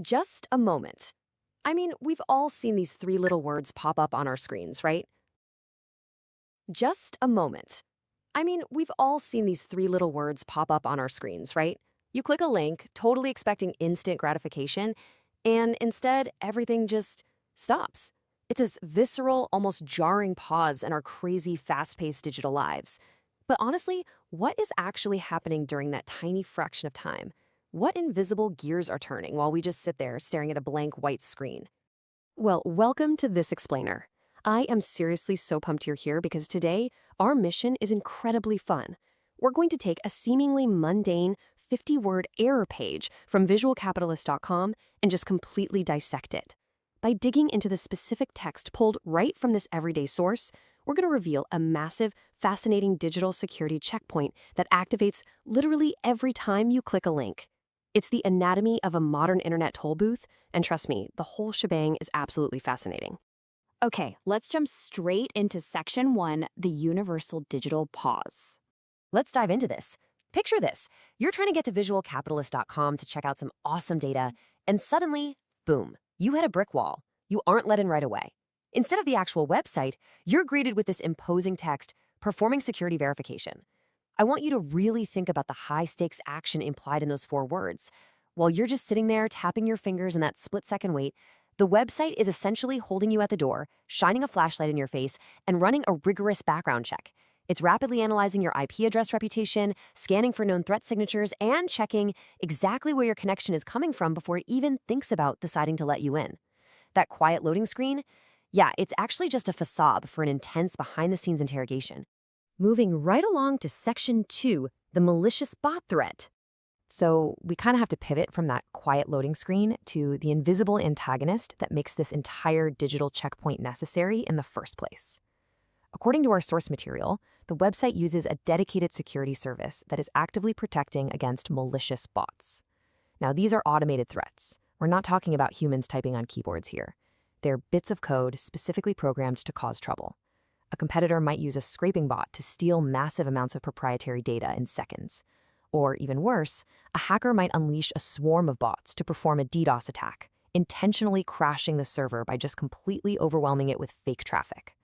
Just a moment. I mean, we've all seen these three little words pop up on our screens, right? Just a moment. I mean, we've all seen these three little words pop up on our screens, right? You click a link, totally expecting instant gratification, and instead, everything just stops. It's this visceral, almost jarring pause in our crazy, fast-paced digital lives. But honestly, what is actually happening during that tiny fraction of time? What invisible gears are turning while we just sit there staring at a blank white screen? Well, welcome to This Explainer. I am seriously so pumped you're here because today, our mission is incredibly fun. We're going to take a seemingly mundane 50-word error page from visualcapitalist.com and just completely dissect it. By digging into the specific text pulled right from this everyday source, we're going to reveal a massive, fascinating digital security checkpoint that activates literally every time you click a link. It's the anatomy of a modern internet toll booth, and trust me, the whole shebang is absolutely fascinating. Okay, let's jump straight into Section 1, the Universal Digital Pause. Let's dive into this. Picture this. You're trying to get to visualcapitalist.com to check out some awesome data, and suddenly, boom, you hit a brick wall. You aren't let in right away. Instead of the actual website, you're greeted with this imposing text, performing security verification. I want you to really think about the high-stakes action implied in those four words. While you're just sitting there tapping your fingers in that split-second wait, the website is essentially holding you at the door, shining a flashlight in your face, and running a rigorous background check. It's rapidly analyzing your IP address reputation, scanning for known threat signatures, and checking exactly where your connection is coming from before it even thinks about deciding to let you in. That quiet loading screen? Yeah, it's actually just a facade for an intense behind-the-scenes interrogation. Moving right along to Section 2, the malicious bot threat. So we kind of have to pivot from that quiet loading screen to the invisible antagonist that makes this entire digital checkpoint necessary in the first place. According to our source material, the website uses a dedicated security service that is actively protecting against malicious bots. Now, these are automated threats. We're not talking about humans typing on keyboards here. They're bits of code specifically programmed to cause trouble. A competitor might use a scraping bot to steal massive amounts of proprietary data in seconds. Or even worse, a hacker might unleash a swarm of bots to perform a DDoS attack, intentionally crashing the server by just completely overwhelming it with fake traffic.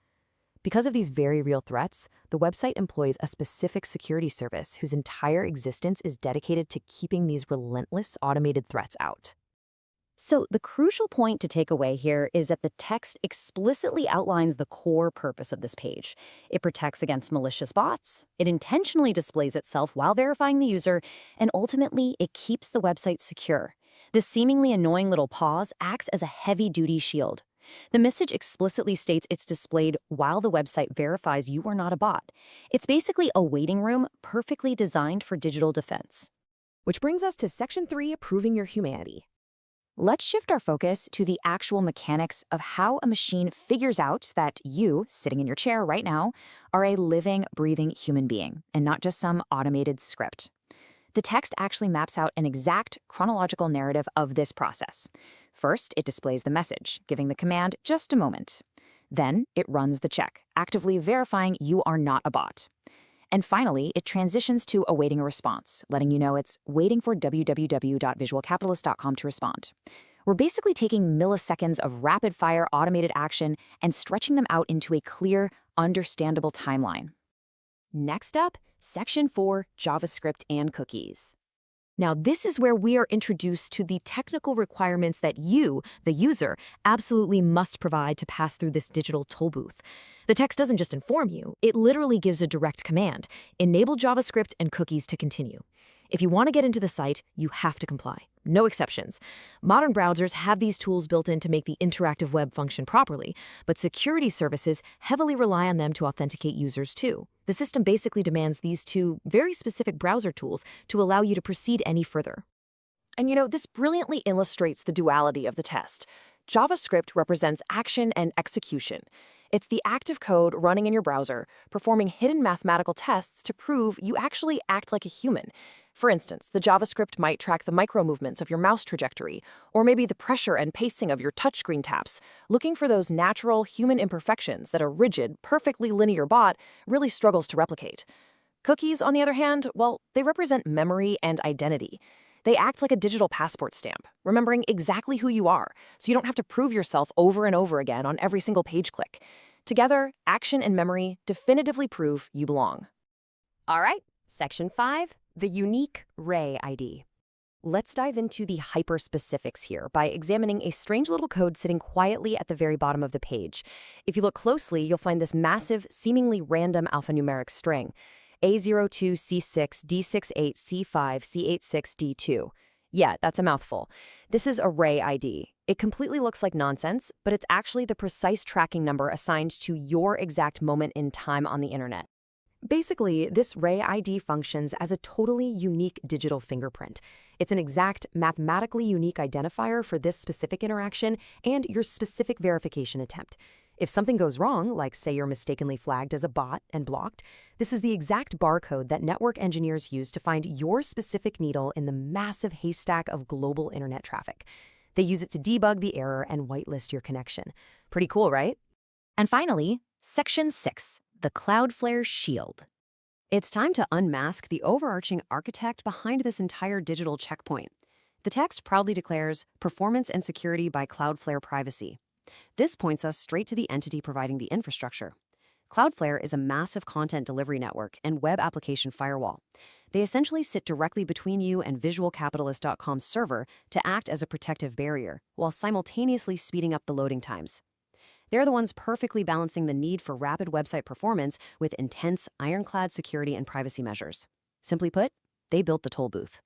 Because of these very real threats, the website employs a specific security service whose entire existence is dedicated to keeping these relentless automated threats out. So the crucial point to take away here is that the text explicitly outlines the core purpose of this page. It protects against malicious bots, it intentionally displays itself while verifying the user, and ultimately, it keeps the website secure. This seemingly annoying little pause acts as a heavy-duty shield. The message explicitly states it's displayed while the website verifies you are not a bot. It's basically a waiting room perfectly designed for digital defense. Which brings us to Section 3, Proving Your Humanity. Let's shift our focus to the actual mechanics of how a machine figures out that you, sitting in your chair right now, are a living, breathing human being, and not just some automated script. The text actually maps out an exact chronological narrative of this process. First, it displays the message, giving the command just a moment. Then, it runs the check, actively verifying you are not a bot. And finally, it transitions to awaiting a response, letting you know it's waiting for www.visualcapitalist.com to respond. We're basically taking milliseconds of rapid-fire automated action and stretching them out into a clear, understandable timeline. Next up, Section 4, JavaScript and Cookies. Now, this is where we are introduced to the technical requirements that you, the user, absolutely must provide to pass through this digital toll booth. The text doesn't just inform you, it literally gives a direct command: enable JavaScript and cookies to continue. If you want to get into the site, you have to comply. No exceptions. Modern browsers have these tools built in to make the interactive web function properly, but security services heavily rely on them to authenticate users too. The system basically demands these two very specific browser tools to allow you to proceed any further. And this brilliantly illustrates the duality of the test. JavaScript represents action and execution. It's the active code running in your browser, performing hidden mathematical tests to prove you actually act like a human. For instance, the JavaScript might track the micro-movements of your mouse trajectory, or maybe the pressure and pacing of your touchscreen taps, looking for those natural human imperfections that a rigid, perfectly linear bot really struggles to replicate. Cookies, on the other hand, well, they represent memory and identity. They act like a digital passport stamp, remembering exactly who you are, so you don't have to prove yourself over and over again on every single page click. Together, action and memory definitively prove you belong. All right, Section 5, the unique Ray ID. Let's dive into the hyper-specifics here by examining a strange little code sitting quietly at the very bottom of the page. If you look closely, you'll find this massive, seemingly random alphanumeric string, A02C6D68C5C86D2. Yeah, that's a mouthful. This is Array ID. It completely looks like nonsense, but it's actually the precise tracking number assigned to your exact moment in time on the internet. Basically, this Ray ID functions as a totally unique digital fingerprint. It's an exact, mathematically unique identifier for this specific interaction and your specific verification attempt. If something goes wrong, like say you're mistakenly flagged as a bot and blocked, this is the exact barcode that network engineers use to find your specific needle in the massive haystack of global internet traffic. They use it to debug the error and whitelist your connection. Pretty cool, right? And finally, Section 6, the Cloudflare Shield. It's time to unmask the overarching architect behind this entire digital checkpoint. The text proudly declares performance and security by Cloudflare privacy. This points us straight to the entity providing the infrastructure. Cloudflare is a massive content delivery network and web application firewall. They essentially sit directly between you and visualcapitalist.com's server to act as a protective barrier, while simultaneously speeding up the loading times. They're the ones perfectly balancing the need for rapid website performance with intense, ironclad security and privacy measures. Simply put, they built the toll booth.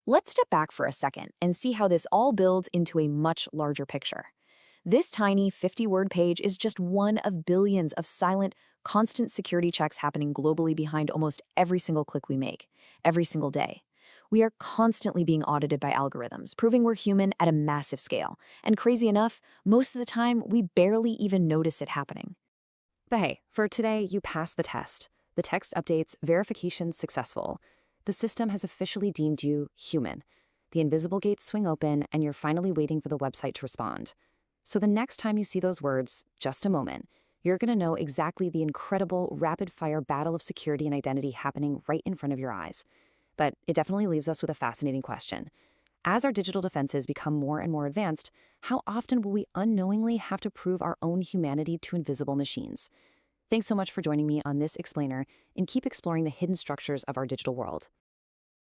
Let's step back for a second and see how this all builds into a much larger picture. This tiny 50-word page is just one of billions of silent, constant security checks happening globally behind almost every single click we make, every single day. We are constantly being audited by algorithms, proving we're human at a massive scale. And crazy enough, most of the time, we barely even notice it happening. But hey, for today, you passed the test. The text updates, verification successful. The system has officially deemed you human. The invisible gates swing open, and you're finally waiting for the website to respond. So the next time you see those words, just a moment, you're going to know exactly the incredible, rapid-fire battle of security and identity happening right in front of your eyes. But it definitely leaves us with a fascinating question. As our digital defenses become more and more advanced, how often will we unknowingly have to prove our own humanity to invisible machines? Thanks so much for joining me on this explainer, and keep exploring the hidden structures of our digital world.